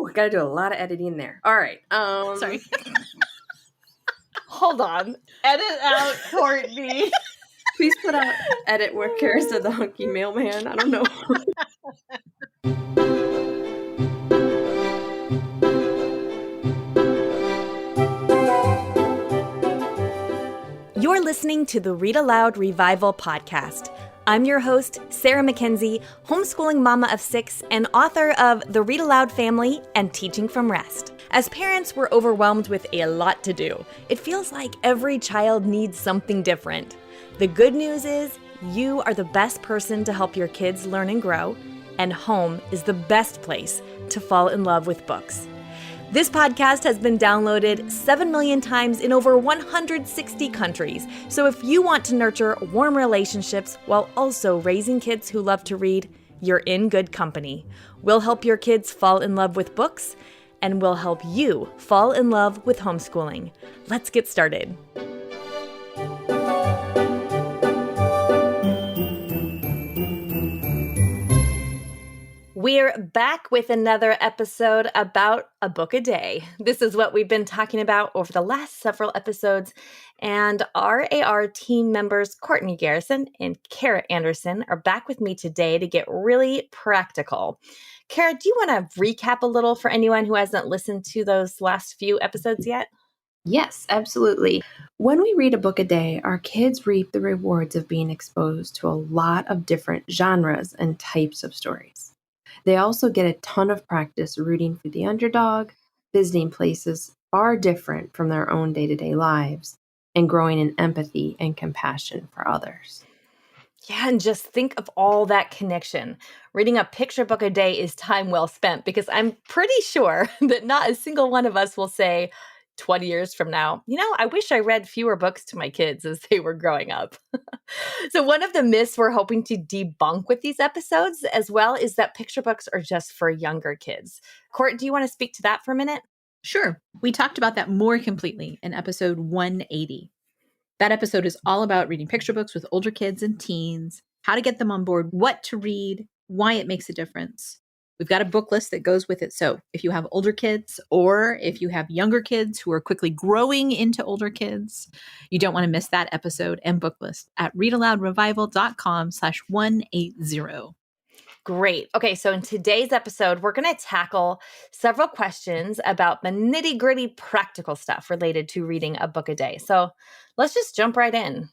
I got to do a lot of editing there. All right. Sorry. Hold on. Edit out Courtney. Please put out edit where Kara said the hunky mailman. I don't know. You're listening to the Read-Aloud Revival podcast. I'm your host, Sarah Mackenzie, homeschooling mama of 6 and author of The Read-Aloud Family and Teaching from Rest. As parents, we're overwhelmed with a lot to do. It feels like every child needs something different. The good news is you are the best person to help your kids learn and grow, and home is the best place to fall in love with books. This podcast has been downloaded 7 million times in over 160 countries. So if you want to nurture warm relationships while also raising kids who love to read, you're in good company. We'll help your kids fall in love with books, and we'll help you fall in love with homeschooling. Let's get started. We're back with another episode about a book a day. This is what we've been talking about over the last several episodes, and RAR team members Courtney Garrison and Kara Anderson are back with me today to get really practical. Kara, do you want to recap a little for anyone who hasn't listened to those last few episodes yet? Yes, absolutely. When we read a book a day, our kids reap the rewards of being exposed to a lot of different genres and types of stories. They also get a ton of practice rooting for the underdog, visiting places far different from their own day-to-day lives, and growing in empathy and compassion for others. Yeah, and just think of all that connection. Reading a picture book a day is time well spent because I'm pretty sure that not a single one of us will say 20 years from now, I wish I read fewer books to my kids as they were growing up. So one of the myths we're hoping to debunk with these episodes as well is that picture books are just for younger kids. Court, do you want to speak to that for a minute? Sure. We talked about that more completely in episode 180. That episode is all about reading picture books with older kids and teens, how to get them on board, what to read, why it makes a difference. We've got a book list that goes with it. So if you have older kids or if you have younger kids who are quickly growing into older kids, you don't want to miss that episode and book list at readaloudrevival.com/180. Great. Okay, so in today's episode, we're going to tackle several questions about the nitty-gritty practical stuff related to reading a book a day. So let's just jump right in.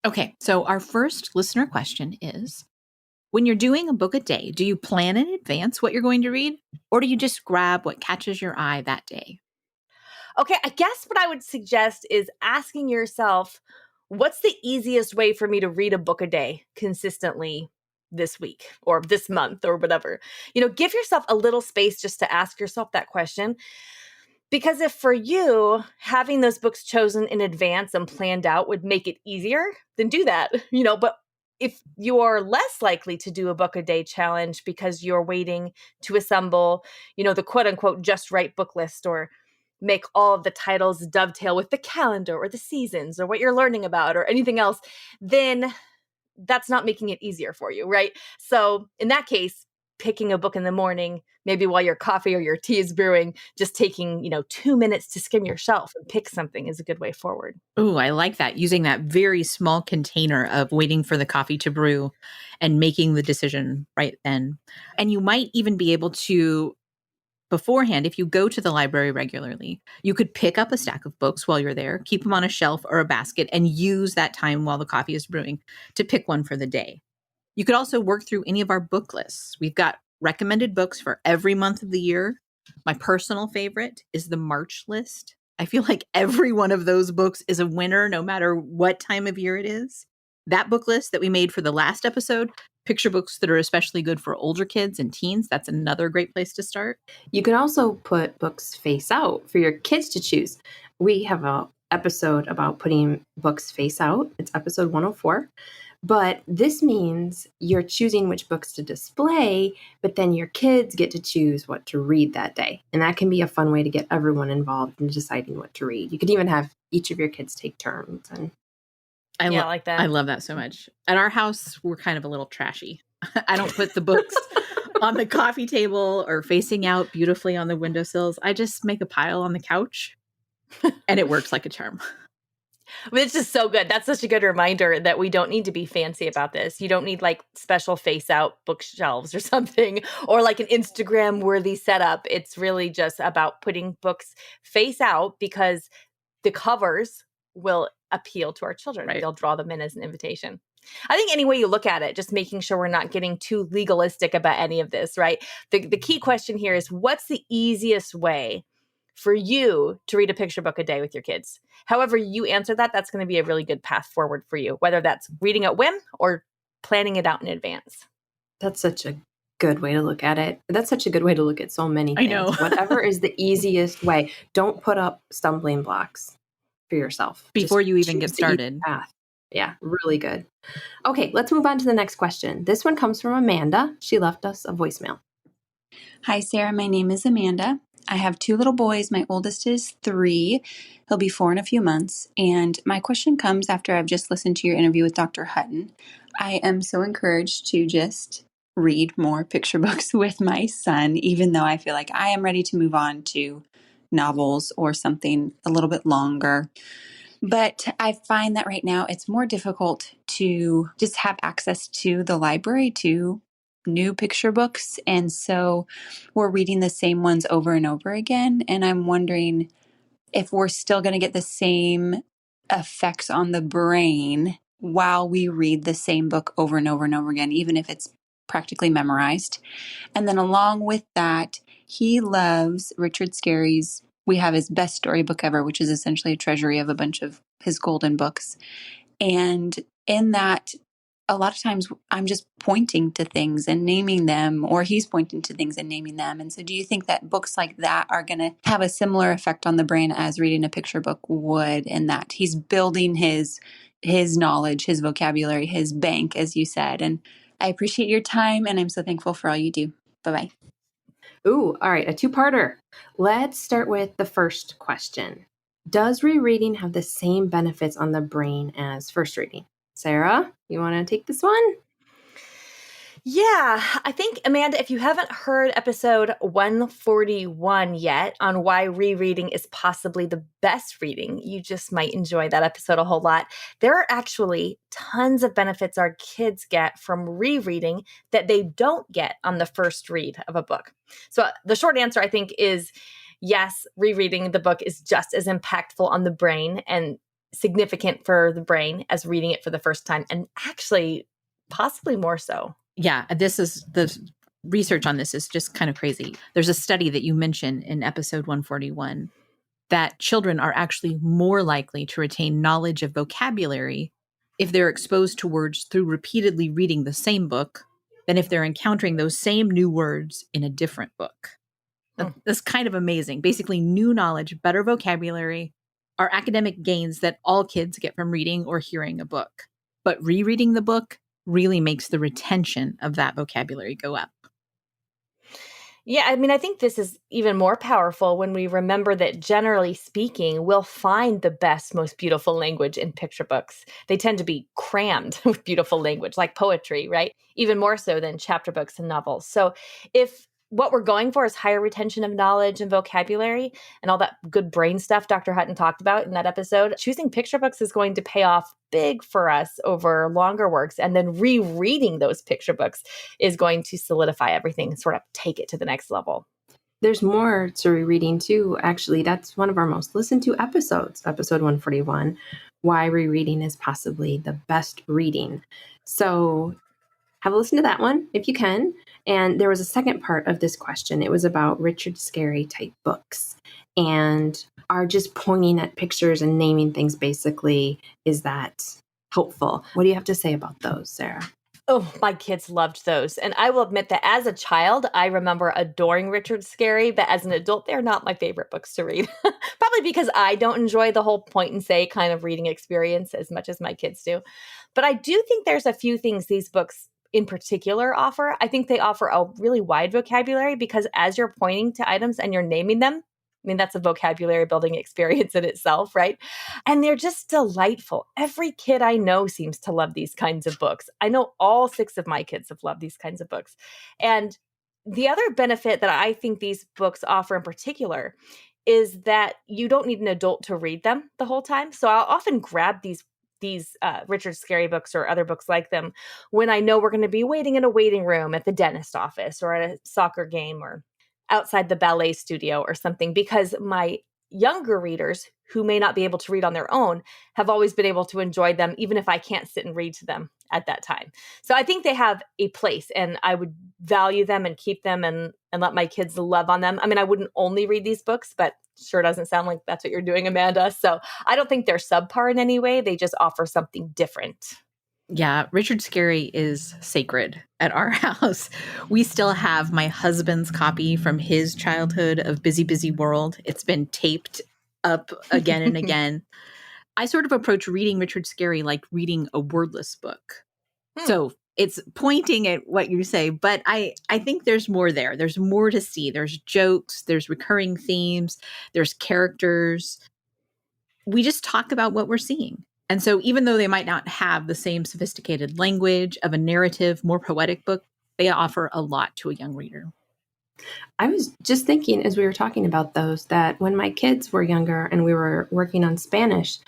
Okay, so our first listener question is, when you're doing a book a day, do you plan in advance what you're going to read, or do you just grab what catches your eye that day? Okay, I guess what I would suggest is asking yourself, what's the easiest way for me to read a book a day consistently this week or this month or whatever? Give yourself a little space just to ask yourself that question. Because if for you, having those books chosen in advance and planned out would make it easier, then do that, but if you are less likely to do a book a day challenge because you're waiting to assemble, the quote unquote just right book list or make all of the titles dovetail with the calendar or the seasons or what you're learning about or anything else, then that's not making it easier for you, right? So in that case, picking a book in the morning, maybe while your coffee or your tea is brewing, just taking, 2 minutes to skim your shelf and pick something is a good way forward. Oh, I like that. Using that very small container of waiting for the coffee to brew and making the decision right then. And you might even be able to, beforehand, if you go to the library regularly, you could pick up a stack of books while you're there, keep them on a shelf or a basket, and use that time while the coffee is brewing to pick one for the day. You could also work through any of our book lists. We've got recommended books for every month of the year. My personal favorite is the March list. I feel like every one of those books is a winner, no matter what time of year it is. That book list that we made for the last episode, picture books that are especially good for older kids and teens, that's another great place to start. You can also put books face out for your kids to choose. We have an episode about putting books face out. It's episode 104. But this means you're choosing which books to display, but then your kids get to choose what to read that day. And that can be a fun way to get everyone involved in deciding what to read. You could even have each of your kids take turns. And I like that. I love that so much. At our house, we're kind of a little trashy. I don't put the books on the coffee table or facing out beautifully on the windowsills. I just make a pile on the couch and it works like a charm. But it's just so good. That's such a good reminder that we don't need to be fancy about this. You don't need like special face out bookshelves or something, or like an Instagram worthy setup. It's really just about putting books face out because the covers will appeal to our children. Right. They'll draw them in as an invitation. I think any way you look at it, just making sure we're not getting too legalistic about any of this, right? The key question here is, what's the easiest way for you to read a picture book a day with your kids? However you answer that, that's going to be a really good path forward for you, whether that's reading at whim or planning it out in advance. That's such a good way to look at it. That's such a good way to look at so many things. I know. Whatever is the easiest way. Don't put up stumbling blocks for yourself. Before Just you even choose get the easy started. path. Yeah, really good. Okay, let's move on to the next question. This one comes from Amanda. She left us a voicemail. Hi, Sarah. My name is Amanda. I have 2 little boys. My oldest is 3. He'll be 4 in a few months. And my question comes after I've just listened to your interview with Dr. Hutton. I am so encouraged to just read more picture books with my son, even though I feel like I am ready to move on to novels or something a little bit longer. But I find that right now it's more difficult to just have access to the library to new picture books. And so we're reading the same ones over and over again. And I'm wondering if we're still going to get the same effects on the brain while we read the same book over and over and over again, even if it's practically memorized. And then along with that, he loves Richard Scarry's, we have his best storybook ever, which is essentially a treasury of a bunch of his golden books. And in that, a lot of times I'm just pointing to things and naming them, or he's pointing to things and naming them. And so do you think that books like that are going to have a similar effect on the brain as reading a picture book would, in that he's building his knowledge, his vocabulary, his bank, as you said? And I appreciate your time, and I'm so thankful for all you do. Bye-bye. Ooh, all right, a two-parter. Let's start with the first question. Does rereading have the same benefits on the brain as first reading? Sarah, you want to take this one? Yeah, I think, Amanda, if you haven't heard episode 141 yet on why rereading is possibly the best reading, you just might enjoy that episode a whole lot. There are actually tons of benefits our kids get from rereading that they don't get on the first read of a book. So the short answer, I think, is yes, rereading the book is just as impactful on the brain and significant for the brain as reading it for the first time, and actually possibly more so. Yeah, the research on this is just kind of crazy. There's a study that you mentioned in episode 141 that children are actually more likely to retain knowledge of vocabulary if they're exposed to words through repeatedly reading the same book than if they're encountering those same new words in a different book. That's kind of amazing. Basically, new knowledge, better vocabulary are academic gains that all kids get from reading or hearing a book. But rereading the book really makes the retention of that vocabulary go up. Yeah, I mean, I think this is even more powerful when we remember that generally speaking, we'll find the best, most beautiful language in picture books. They tend to be crammed with beautiful language, like poetry, right? Even more so than chapter books and novels. So if what we're going for is higher retention of knowledge and vocabulary and all that good brain stuff Dr. Hutton talked about in that episode, choosing picture books is going to pay off big for us over longer works. And then rereading those picture books is going to solidify everything and sort of take it to the next level. There's more to rereading too. Actually, that's one of our most listened to episodes, episode 141, why rereading is possibly the best reading. So have a listen to that one if you can. And there was a second part of this question. It was about Richard Scarry type books, and are just pointing at pictures and naming things basically, is that helpful? What do you have to say about those, Sarah? Oh, my kids loved those. And I will admit that as a child, I remember adoring Richard Scarry, but as an adult, they're not my favorite books to read. Probably because I don't enjoy the whole point and say kind of reading experience as much as my kids do. But I do think there's a few things these books in particular offer. I think they offer a really wide vocabulary because as you're pointing to items and you're naming them, I mean, that's a vocabulary building experience in itself, right? And they're just delightful. Every kid I know seems to love these kinds of books. I know all 6 of my kids have loved these kinds of books. And the other benefit that I think these books offer in particular is that you don't need an adult to read them the whole time. So I'll often grab these Richard Scarry books or other books like them when I know we're going to be waiting in a waiting room at the dentist office or at a soccer game or outside the ballet studio or something, because my younger readers who may not be able to read on their own have always been able to enjoy them, even if I can't sit and read to them at that time. So I think they have a place, and I would value them and keep them and let my kids love on them. I mean, I wouldn't only read these books, but sure doesn't sound like that's what you're doing, Amanda. So I don't think they're subpar in any way. They just offer something different. Yeah, Richard Scarry is sacred at our house. We still have my husband's copy from his childhood of Busy, Busy World. It's been taped up again and again. I sort of approach reading Richard Scarry like reading a wordless book. So it's pointing at what you say, but I think there's more there. There's more to see. There's jokes, there's recurring themes, there's characters. We just talk about what we're seeing. And so even though they might not have the same sophisticated language of a narrative, more poetic book, they offer a lot to a young reader. I was just thinking as we were talking about those that when my kids were younger and we were working on Spanish,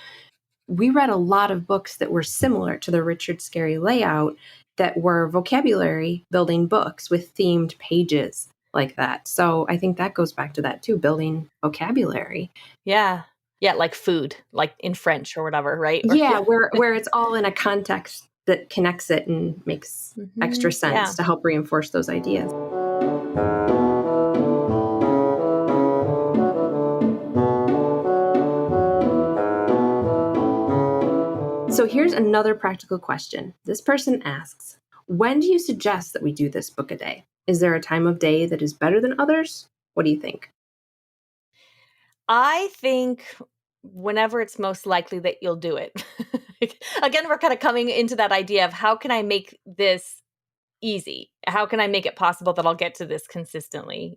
we read a lot of books that were similar to the Richard Scarry layout that were vocabulary building books with themed pages like that. So I think that goes back to that too, building vocabulary. Yeah. Yeah, like food, like in French or whatever, right? Yeah, where it's all in a context that connects it and makes extra sense to help reinforce those ideas. So here's another practical question. This person asks, when do you suggest that we do this book a day? Is there a time of day that is better than others? What do you think? I think whenever it's most likely that you'll do it. Again, we're kind of coming into that idea of how can I make this easy? How can I make it possible that I'll get to this consistently?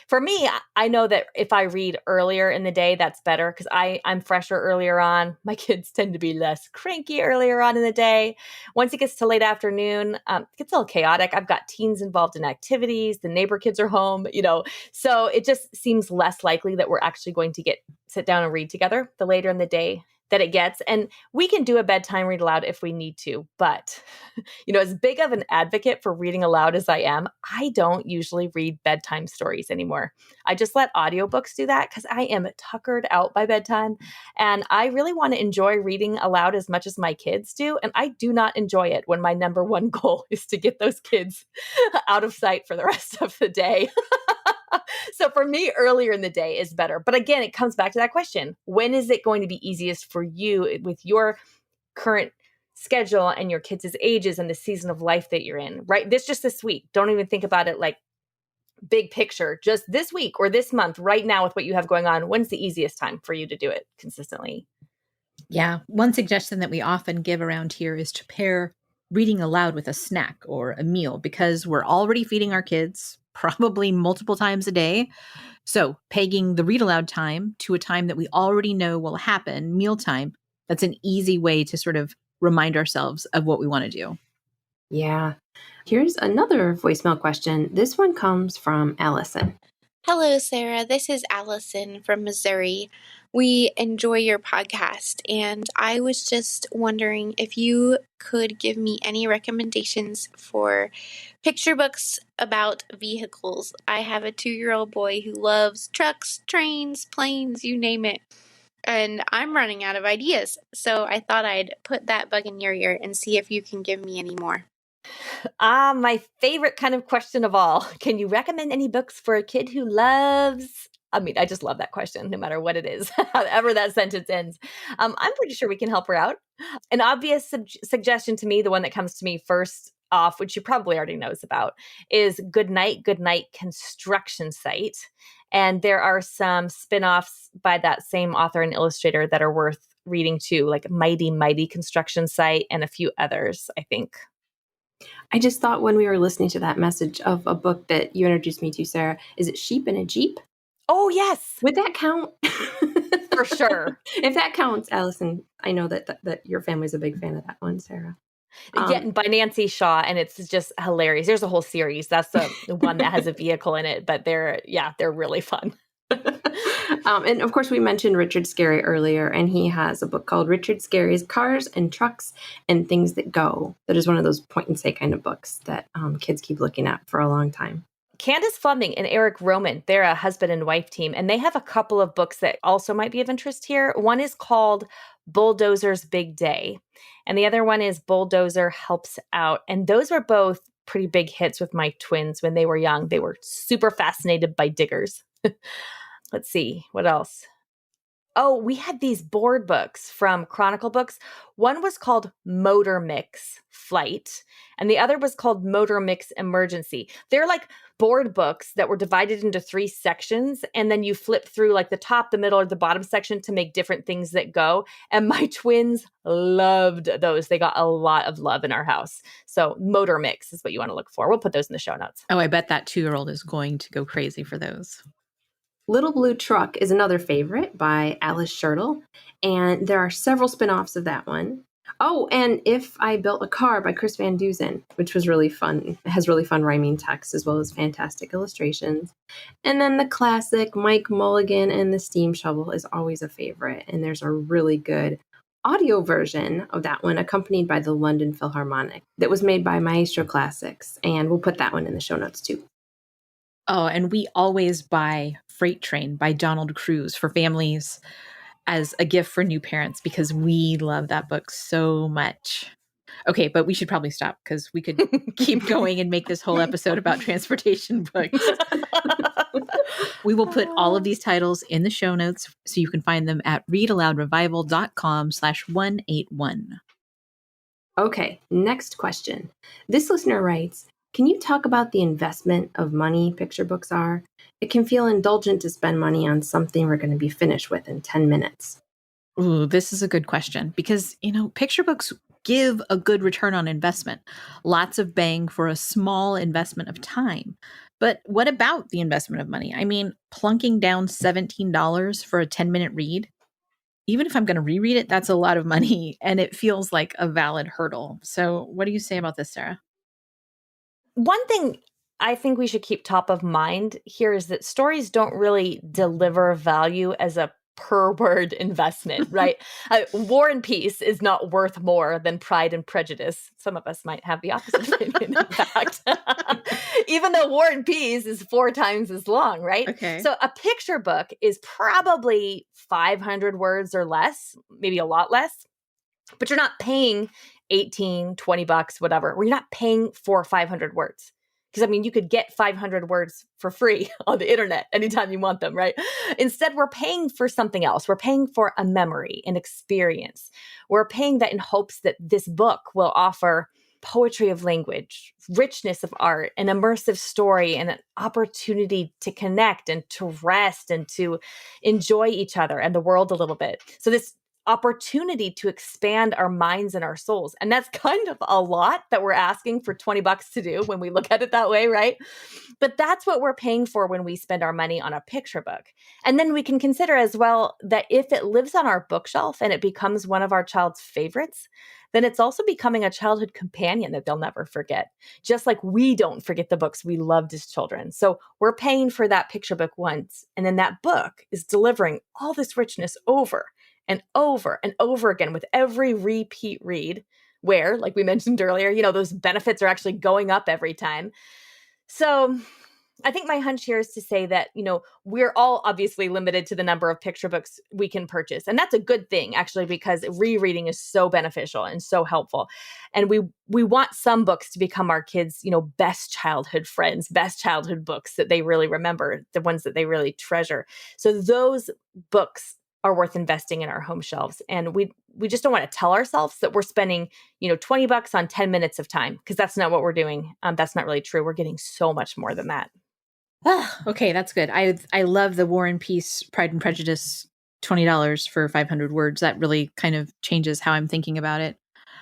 For me, I know that if I read earlier in the day, that's better because I'm fresher earlier on. My kids tend to be less cranky earlier on in the day. Once it gets to late afternoon, it gets a little chaotic. I've got teens involved in activities. The neighbor kids are home, so it just seems less likely that we're actually going to sit down and read together the later in the day that it gets. And we can do a bedtime read aloud if we need to. But, as big of an advocate for reading aloud as I am, I don't usually read bedtime stories anymore. I just let audiobooks do that because I am tuckered out by bedtime. And I really want to enjoy reading aloud as much as my kids do. And I do not enjoy it when my number one goal is to get those kids out of sight for the rest of the day. So for me, earlier in the day is better. But again, it comes back to that question. When is it going to be easiest for you with your current schedule and your kids' ages and the season of life that you're in, right? Just this week. Don't even think about it like big picture. Just this week or this month, right now with what you have going on, when's the easiest time for you to do it consistently? Yeah. One suggestion that we often give around here is to pair reading aloud with a snack or a meal because we're already feeding our kids probably multiple times a day. So pegging the read aloud time to a time that we already know will happen, mealtime, that's an easy way to sort of remind ourselves of what we want to do. Yeah. Here's another voicemail question. This one comes from Allison. Hello, Sarah. This is Allison from Missouri. We enjoy your podcast, and I was just wondering if you could give me any recommendations for picture books about vehicles. I have a 2-year-old boy who loves trucks, trains, planes, you name it, and I'm running out of ideas. So I thought I'd put that bug in your ear and see if you can give me any more. My favorite kind of question of all. Can you recommend any books for a kid who loves? I just love that question, no matter what it is, however that sentence ends. I'm pretty sure we can help her out. An obvious suggestion to me, the one that comes to me first off, which you probably already knows about, is Goodnight Construction Site. And there are some spinoffs by that same author and illustrator that are worth reading too, like Mighty Construction Site and a few others, I think. I just thought when we were listening to that message of a book that you introduced me to, Sarah, is it Sheep in a Jeep? Oh, yes. Would that count? For sure. If that counts, Allison, I know that your family's a big fan of that one, Sarah. Yeah, by Nancy Shaw, and it's just hilarious. There's a whole series. That's the one that has a vehicle in it, but they're really fun. And of course, we mentioned Richard Scarry earlier, and he has a book called Richard Scarry's Cars and Trucks and Things That Go. That is one of those point and say kind of books that kids keep looking at for a long time. Candace Fleming and Eric Roman, they're a husband and wife team, and they have a couple of books that also might be of interest here. One is called Bulldozer's Big Day, and the other one is Bulldozer Helps Out. And those were both pretty big hits with my twins when they were young. They were super fascinated by diggers. Let's see, what else? Oh, we had these board books from Chronicle Books. One was called Motor Mix Flight, and the other was called Motor Mix Emergency. They're like board books that were divided into 3 sections, and then you flip through like the top, the middle, or the bottom section to make different things that go. And my twins loved those. They got a lot of love in our house. So Motor Mix is what you want to look for. We'll put those in the show notes. Oh, I bet that 2-year-old is going to go crazy for those. Little Blue Truck is another favorite by Alice Schertle, and there are several spin-offs of that one. Oh, and If I Built a Car by Chris Van Dusen, which was really fun. It has really fun rhyming text as well as fantastic illustrations. And then the classic Mike Mulligan and the Steam Shovel is always a favorite, and there's a really good audio version of that one accompanied by the London Philharmonic that was made by Maestro Classics, and we'll put that one in the show notes too. Oh, and we always buy Freight Train by Donald Cruz for families as a gift for new parents because we love that book so much. Okay, but we should probably stop because we could keep going and make this whole episode about transportation books. We will put all of these titles in the show notes so you can find them at readaloudrevival.com/181. Okay, next question. This listener writes, can you talk about the investment of money picture books are? It can feel indulgent to spend money on something we're going to be finished with in 10 minutes. Ooh, this is a good question because, picture books give a good return on investment. Lots of bang for a small investment of time. But what about the investment of money? I mean, plunking down $17 for a 10-minute read, even if I'm going to reread it, that's a lot of money and it feels like a valid hurdle. So what do you say about this, Sarah? One thing I think we should keep top of mind here is that stories don't really deliver value as a per word investment, right? War and Peace is not worth more than Pride and Prejudice. Some of us might have the opposite opinion, in fact. Even though War and Peace is 4 times as long, right? Okay. So a picture book is probably 500 words or less, maybe a lot less, but you're not paying $18, $20, whatever, where you're not paying for 500 words. Because, you could get 500 words for free on the internet anytime you want them, right? Instead, we're paying for something else. We're paying for a memory, an experience. We're paying that in hopes that this book will offer poetry of language, richness of art, an immersive story, and an opportunity to connect and to rest and to enjoy each other and the world a little bit. So this opportunity to expand our minds and our souls. And that's kind of a lot that we're asking for $20 to do when we look at it that way, right? But that's what we're paying for when we spend our money on a picture book. And then we can consider as well that if it lives on our bookshelf and it becomes one of our child's favorites, then it's also becoming a childhood companion that they'll never forget. Just like we don't forget the books we loved as children. So we're paying for that picture book once, and then that book is delivering all this richness over and over and over again with every repeat read where, like we mentioned earlier, those benefits are actually going up every time. So I think my hunch here is to say that, we're all obviously limited to the number of picture books we can purchase. And that's a good thing, actually, because rereading is so beneficial and so helpful. And we want some books to become our kids', best childhood friends, best childhood books that they really remember, the ones that they really treasure. So those books are worth investing in our home shelves. And we just don't want to tell ourselves that we're spending, $20 on 10 minutes of time, because that's not what we're doing. That's not really true. We're getting so much more than that. Okay, that's good. I love the War and Peace, Pride and Prejudice, $20 for 500 words. That really kind of changes how I'm thinking about it.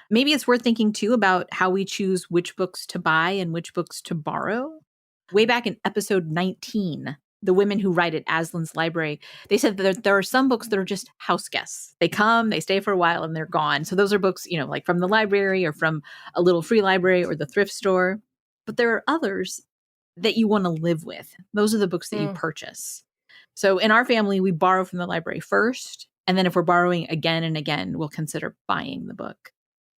Maybe it's worth thinking too about how we choose which books to buy and which books to borrow. Way back in episode 19, the women who write at Aslan's Library, they said that there are some books that are just house guests. They come, they stay for a while, and they're gone. So those are books, like from the library or from a little free library or the thrift store. But there are others that you want to live with. Those are the books that you purchase. So in our family, we borrow from the library first. And then if we're borrowing again and again, we'll consider buying the book.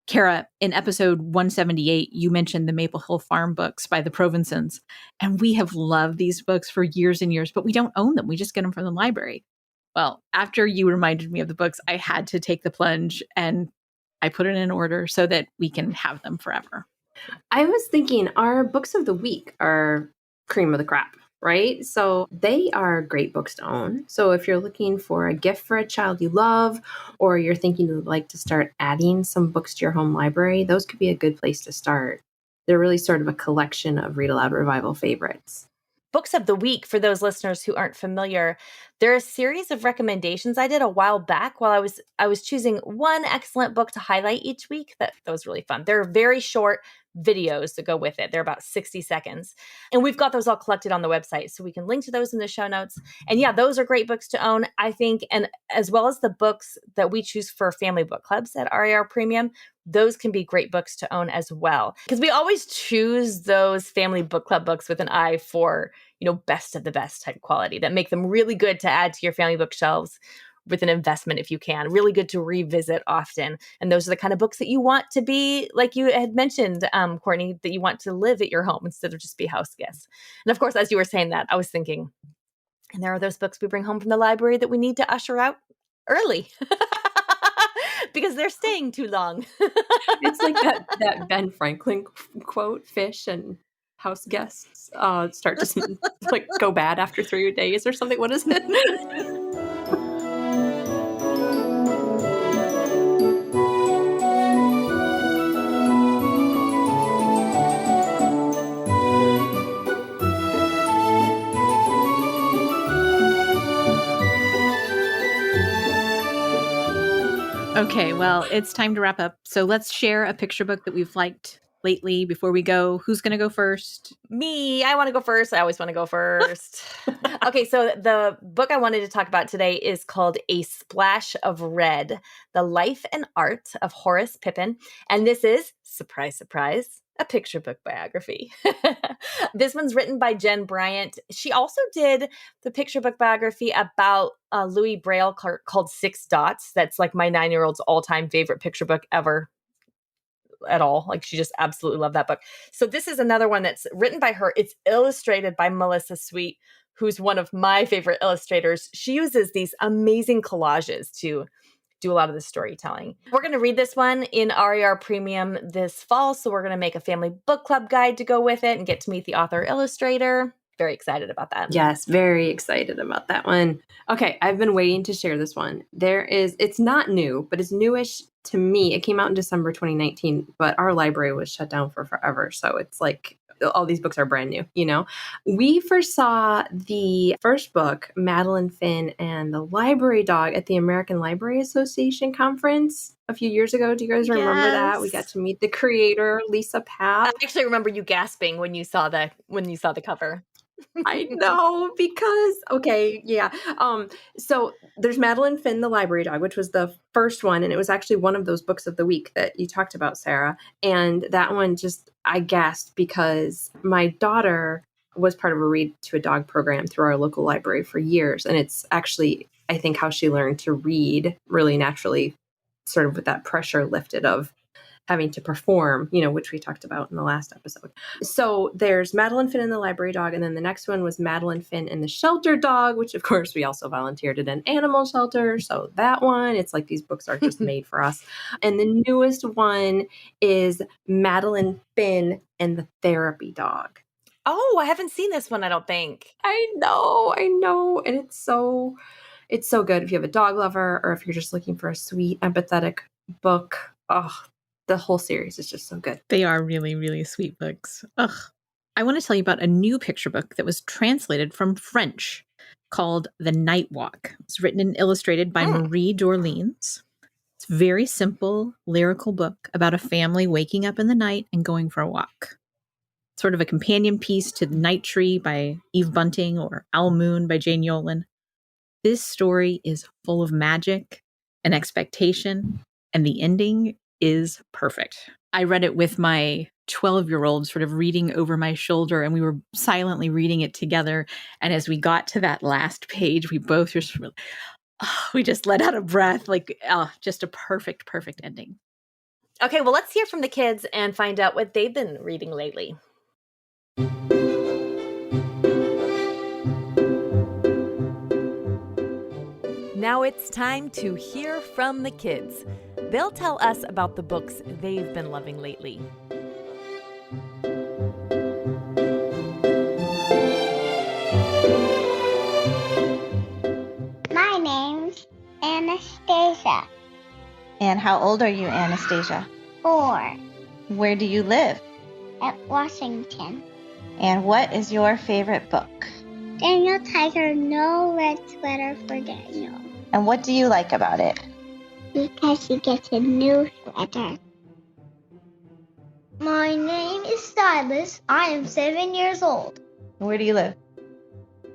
Kara, in episode 178, you mentioned the Maple Hill Farm books by the Provincens. And we have loved these books for years and years, but we don't own them. We just get them from the library. Well, after you reminded me of the books, I had to take the plunge and I put it in order so that we can have them forever. I was thinking our books of the week are cream of the crop, right? So they are great books to own. So if you're looking for a gift for a child you love, or you're thinking you'd like to start adding some books to your home library, those could be a good place to start. They're really sort of a collection of Read-Aloud Revival favorites. Books of the week, for those listeners who aren't familiar, there are a series of recommendations I did a while back while I was choosing one excellent book to highlight each week. That was really fun. They're very short videos to go with it. They're about 60 seconds. And we've got those all collected on the website, so we can link to those in the show notes. And yeah, those are great books to own, I think. And as well as the books that we choose for family book clubs at RAR Premium, those can be great books to own as well. Because we always choose those family book club books with an eye for, best of the best type quality that make them really good to add to your family bookshelves with an investment if you can. Really good to revisit often. And those are the kind of books that you want to be, like you had mentioned, Courtney, that you want to live at your home instead of just be house guests. And of course, as you were saying that, I was thinking, and there are those books we bring home from the library that we need to usher out early. Because they're staying too long. It's like that Ben Franklin quote, fish and house guests start to like go bad after 3 days or something. What is it? Okay, well, it's time to wrap up. So let's share a picture book that we've liked lately before we go. Who's going to go first? Me. I want to go first. I always want to go first. Okay, so the book I wanted to talk about today is called A Splash of Red, The Life and Art of Horace Pippin. And this is, surprise, surprise, a picture book biography. This one's written by Jen Bryant. She also did the picture book biography about Louis Braille called Six Dots. That's like my 9-year-old's all-time favorite picture book ever at all. Like, she just absolutely loved that book. So this is another one that's written by her. It's illustrated by Melissa Sweet, who's one of my favorite illustrators. She uses these amazing collages to do a lot of the storytelling. We're going to read this one in RAR Premium this fall. So we're going to make a family book club guide to go with it and get to meet the author illustrator. Very excited about that. Yes, very excited about that one. Okay, I've been waiting to share this one. It's not new, but it's newish to me. It came out in December 2019, but our library was shut down for forever. So it's like all these books are brand new, We first saw the first book, Madeline Finn and the Library Dog, at the American Library Association conference a few years ago. Do you guys remember that? We got to meet the creator, Lisa Papp. I actually remember you gasping when you saw the cover. I know, because, okay, yeah. So there's Madeline Finn, the Library Dog, which was the first one. And it was actually one of those books of the week that you talked about, Sarah. And that one I gasped because my daughter was part of a Read to a Dog program through our local library for years. And it's actually, I think, how she learned to read really naturally, sort of with that pressure lifted of having to perform, which we talked about in the last episode. So there's Madeline Finn and the Library Dog. And then the next one was Madeline Finn and the Shelter Dog, which of course we also volunteered at an animal shelter. So that one, it's like these books are just made for us. And the newest one is Madeline Finn and the Therapy Dog. Oh, I haven't seen this one, I don't think. I know. And it's so good if you have a dog lover or if you're just looking for a sweet, empathetic book. Oh, the whole series is just so good. They are really, really sweet books. Ugh. I want to tell you about a new picture book that was translated from French called The Night Walk. It's written and illustrated by Marie Dorleans. It's a very simple, lyrical book about a family waking up in the night and going for a walk. sort of a companion piece to Night Tree by Eve Bunting or Owl Moon by Jane Yolen. This story is full of magic and expectation, and the ending is perfect. I read it with my 12-year-old sort of reading over my shoulder, and we were silently reading it together. And as we got to that last page, we both just we just let out a breath, like just a perfect ending. Okay, well, let's hear from the kids and find out what they've been reading lately. Now it's time to hear from the kids. They'll tell us about the books they've been loving lately. My name's Anastasia. And how old are you, Anastasia? 4. Where do you live? At Washington. And what is your favorite book? Daniel Tiger, No Red Sweater for Daniel. And what do you like about it? Because he gets a new sweater. My name is Silas. I am 7 years old. Where do you live?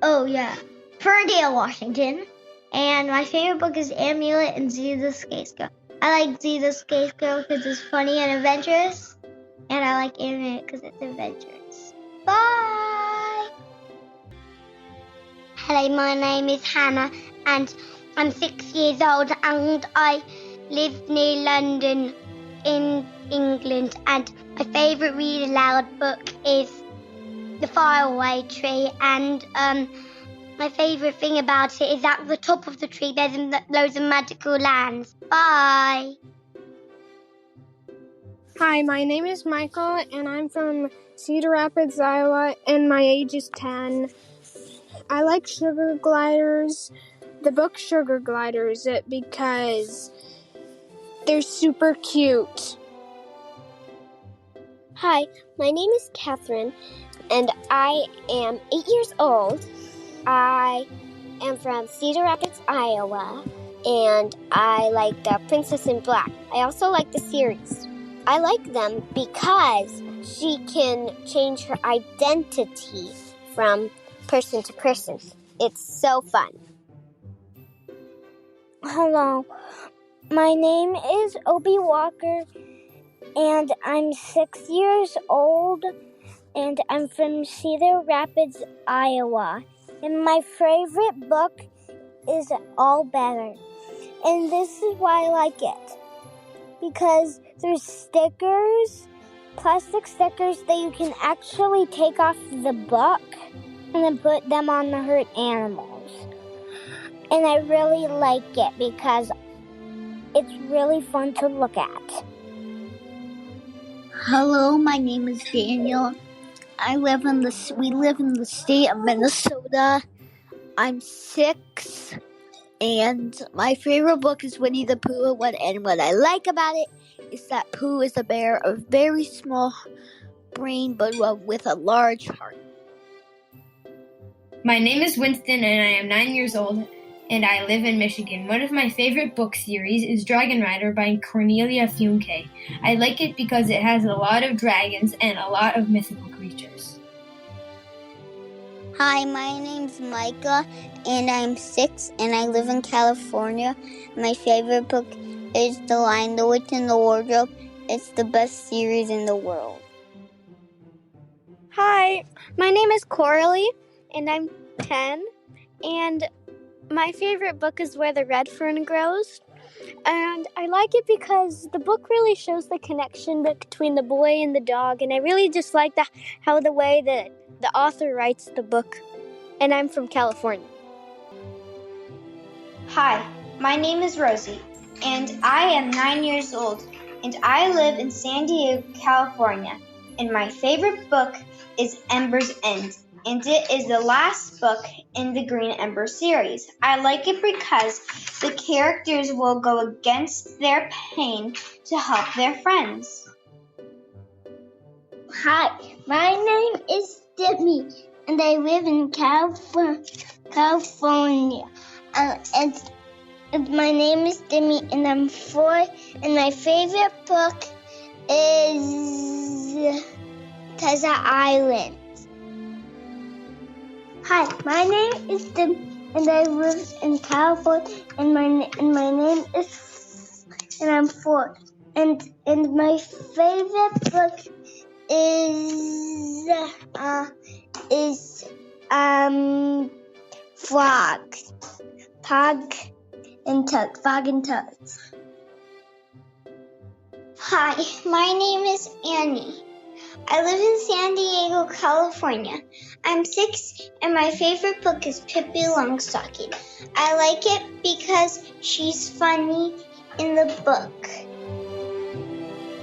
Oh, yeah. Ferndale, Washington. And my favorite book is Amulet and Z the Scarecrow. I like Z the Scarecrow because it's funny and adventurous. And I like Amulet because it's adventurous. Bye! Hello, my name is Hannah and I'm 6 years old and I live near London in England. And my favourite read-aloud book is The Faraway Tree. And my favourite thing about it is at the top of the tree there's loads of magical lands. Bye! Hi, my name is Michael, and I'm from Cedar Rapids, Iowa, and my age is 10. I like Sugar Gliders, the book Sugar Gliders, because they're super cute. Hi, my name is Catherine, and I am 8 years old. I am from Cedar Rapids, Iowa, and I like The Princess in Black. I also like the series. I like them because she can change her identity from person to person. It's so fun. Hello, my name is Obie Walker, and I'm 6 years old, and I'm from Cedar Rapids, Iowa. And my favorite book is All Better. And this is why I like it. Because there's stickers, plastic stickers that you can actually take off the book and then put them on the hurt animals. And I really like it because it's really fun to look at. Hello, my name is Daniel. We live in the state of Minnesota. I'm 6, and my favorite book is Winnie the Pooh. And what I like about it is that Pooh is a bear, a very small brain, but with a large heart. My name is Winston, and I am 9 years old, and I live in Michigan. One of my favorite book series is Dragon Rider by Cornelia Funke. I like it because it has a lot of dragons and a lot of mythical creatures. Hi, my name's Micah, and I'm 6, and I live in California. My favorite book is The Lion, the Witch, and the Wardrobe. It's the best series in the world. Hi, my name is Coralie, and I'm 10, and my favorite book is Where the Red Fern Grows. And I like it because the book really shows the connection between the boy and the dog, and I really just like how the way that the author writes the book. And I'm from California. Hi, my name is Rosie, and I am 9 years old, and I live in San Diego, California. And my favorite book is Ember's End, and it is the last book in the Green Ember series. I like it because the characters will go against their pain to help their friends. Hi, my name is Demi, and I live in California. And my name is Demi, and I'm 4, and my favorite book is Treasure Island. Hi, my name is Tim, and I live in California, and my name is, and I'm 4. And my favorite book is Frog and Tugs. Hi, my name is Annie. I live in San Diego, California. I'm 6, and my favorite book is Pippi Longstocking. I like it because she's funny in the book.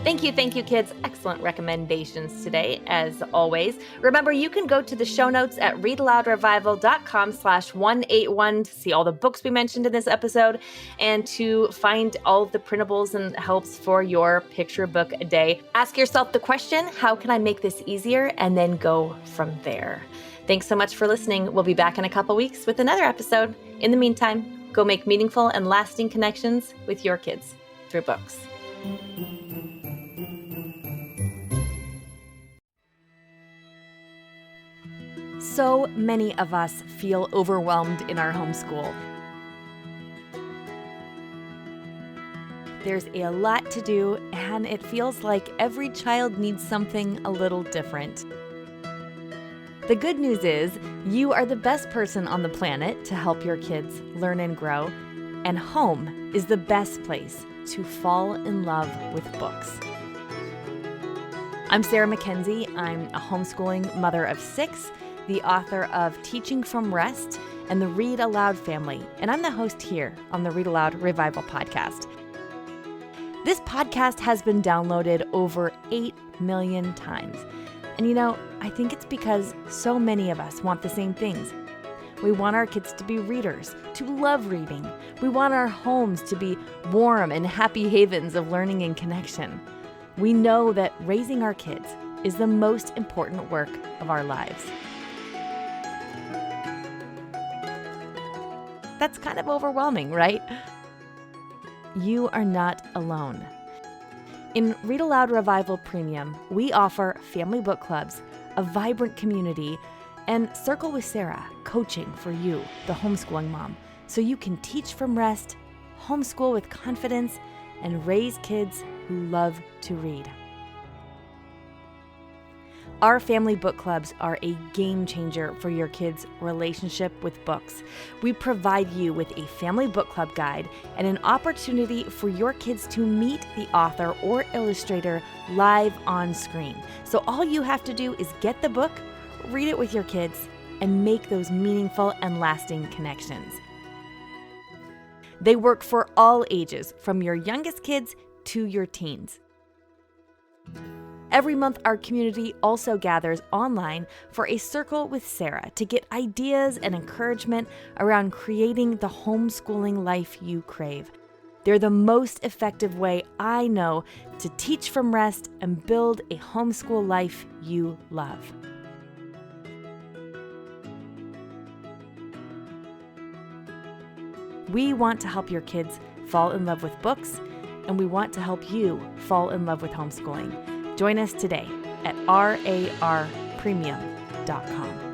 Thank you, kids. Excellent recommendations today, as always. Remember, you can go to the show notes at readaloudrevival.com/181 to see all the books we mentioned in this episode and to find all of the printables and helps for your picture book a day. Ask yourself the question, how can I make this easier? And then go from there. Thanks so much for listening. We'll be back in a couple weeks with another episode. In the meantime, go make meaningful and lasting connections with your kids through books. So many of us feel overwhelmed in our homeschool. There's a lot to do, and it feels like every child needs something a little different. The good news is, you are the best person on the planet to help your kids learn and grow, and home is the best place to fall in love with books. I'm Sarah Mackenzie. I'm a homeschooling mother of 6, the author of Teaching from Rest and the Read-Aloud family, and I'm the host here on the Read-Aloud Revival podcast. This podcast has been downloaded over 8 million times. And I think it's because so many of us want the same things. We want our kids to be readers, to love reading. We want our homes to be warm and happy havens of learning and connection. We know that raising our kids is the most important work of our lives. That's kind of overwhelming, right? You are not alone. In Read-Aloud Revival Premium, we offer family book clubs, a vibrant community, and Circle with Sarah, coaching for you, the homeschooling mom, so you can teach from rest, homeschool with confidence, and raise kids who love to read. Our family book clubs are a game changer for your kids' relationship with books. We provide you with a family book club guide and an opportunity for your kids to meet the author or illustrator live on screen. So all you have to do is get the book, read it with your kids, and make those meaningful and lasting connections. They work for all ages, from your youngest kids to your teens. Every month, our community also gathers online for a Circle with Sarah to get ideas and encouragement around creating the homeschooling life you crave. They're the most effective way I know to teach from rest and build a homeschool life you love. We want to help your kids fall in love with books, and we want to help you fall in love with homeschooling. Join us today at rarpremium.com.